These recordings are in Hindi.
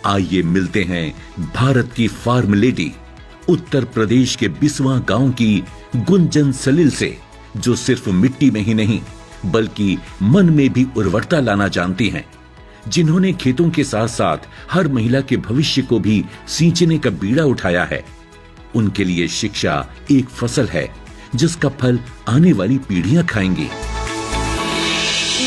आइए मिलते हैं भारत की फार्म लेडी, उत्तर प्रदेश के बिस्वा गांव की गुंजन सलील से, जो सिर्फ मिट्टी में ही नहीं बल्कि मन में भी उर्वरता लाना जानती हैं, जिन्होंने खेतों के साथ साथ हर महिला के भविष्य को भी सींचने का बीड़ा उठाया है। उनके लिए शिक्षा एक फसल है जिसका फल आने वाली पीढ़ियां खाएंगी।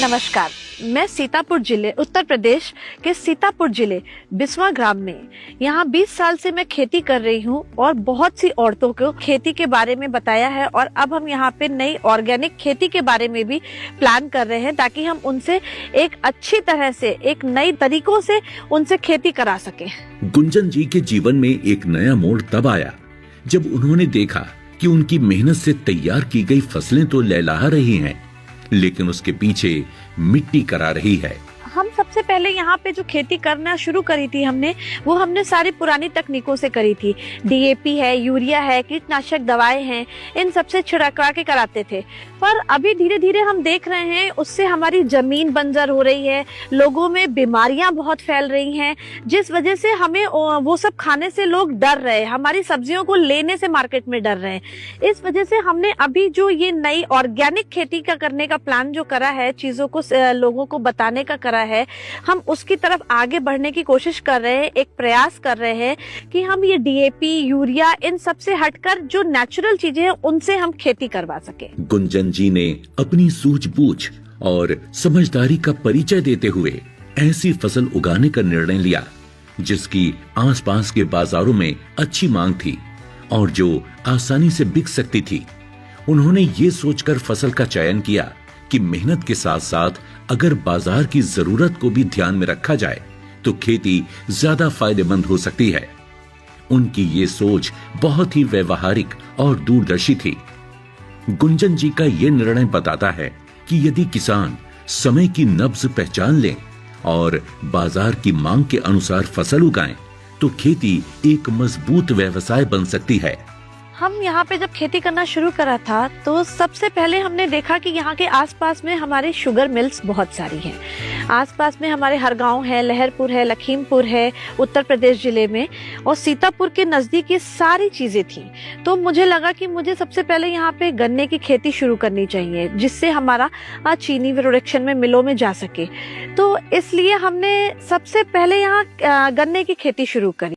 नमस्कार, मैं सीतापुर जिले उत्तर प्रदेश के सीतापुर जिले बिस्वा ग्राम में यहाँ 20 साल से मैं खेती कर रही हूँ और बहुत सी औरतों को खेती के बारे में बताया है। और अब हम यहाँ पे नई ऑर्गेनिक खेती के बारे में भी प्लान कर रहे हैं ताकि हम उनसे एक अच्छी तरह से एक नई तरीकों से उनसे खेती करा सकें। गुंजन जी के जीवन में एक नया मोड़ तब आया जब उन्होंने देखा कि उनकी मेहनत से तैयार की गई फसलें तो लहलहा रही हैं, लेकिन उसके पीछे मिट्टी करा रही है। हम सबसे पहले यहाँ पे जो खेती करना शुरू करी थी हमने सारी पुरानी तकनीकों से करी थी। डीएपी है, यूरिया है, कीटनाशक दवाएं हैं, इन सबसे छिड़का के कराते थे। पर अभी धीरे धीरे हम देख रहे हैं उससे हमारी जमीन बंजर हो रही है, लोगों में बीमारियां बहुत फैल रही हैं, जिस वजह से हमें वो सब खाने से लोग डर रहे हैं, हमारी सब्जियों को लेने से मार्केट में डर रहे हैं। इस वजह से हमने अभी जो ये नई ऑर्गेनिक खेती का करने का प्लान जो करा है, चीजों को लोगों को बताने का करा है, हम उसकी तरफ आगे बढ़ने की कोशिश कर रहे हैं। एक प्रयास कर रहे हैं कि हम ये डीएपी, यूरिया, इन सब से हटकर जो नेचुरल चीजें हैं उनसे हम खेती करवा सके। गुंजन जी ने अपनी सूझबूझ और समझदारी का परिचय देते हुए ऐसी फसल उगाने का निर्णय लिया जिसकी आसपास के बाजारों में अच्छी मांग थी और जो आसानी से बिक सकती थी। उन्होंने ये सोचकर फसल का चयन किया कि मेहनत के साथ साथ अगर बाजार की जरूरत को भी ध्यान में रखा जाए तो खेती ज्यादा फायदेमंद हो सकती है। उनकी ये सोच बहुत ही व्यवहारिक और दूरदर्शी थी। गुंजन जी का ये निर्णय बताता है कि यदि किसान समय की नब्ज पहचान लें और बाजार की मांग के अनुसार फसल उगाएं, तो खेती एक मजबूत व्यवसाय बन सकती है। हम यहाँ पे जब खेती करना शुरू करा था तो सबसे पहले हमने देखा कि यहाँ के आसपास में हमारे शुगर मिल्स बहुत सारी हैं। आसपास में हमारे हरगांव है, लहरपुर है, लखीमपुर है, उत्तर प्रदेश जिले में, और सीतापुर के नजदीक ये सारी चीजें थी। तो मुझे लगा कि मुझे सबसे पहले यहाँ पे गन्ने की खेती शुरू करनी चाहिए जिससे हमारा चीनी प्रोडक्शन में मिलों में जा सके। तो इसलिए हमने सबसे पहले यहाँ गन्ने की खेती शुरू करी।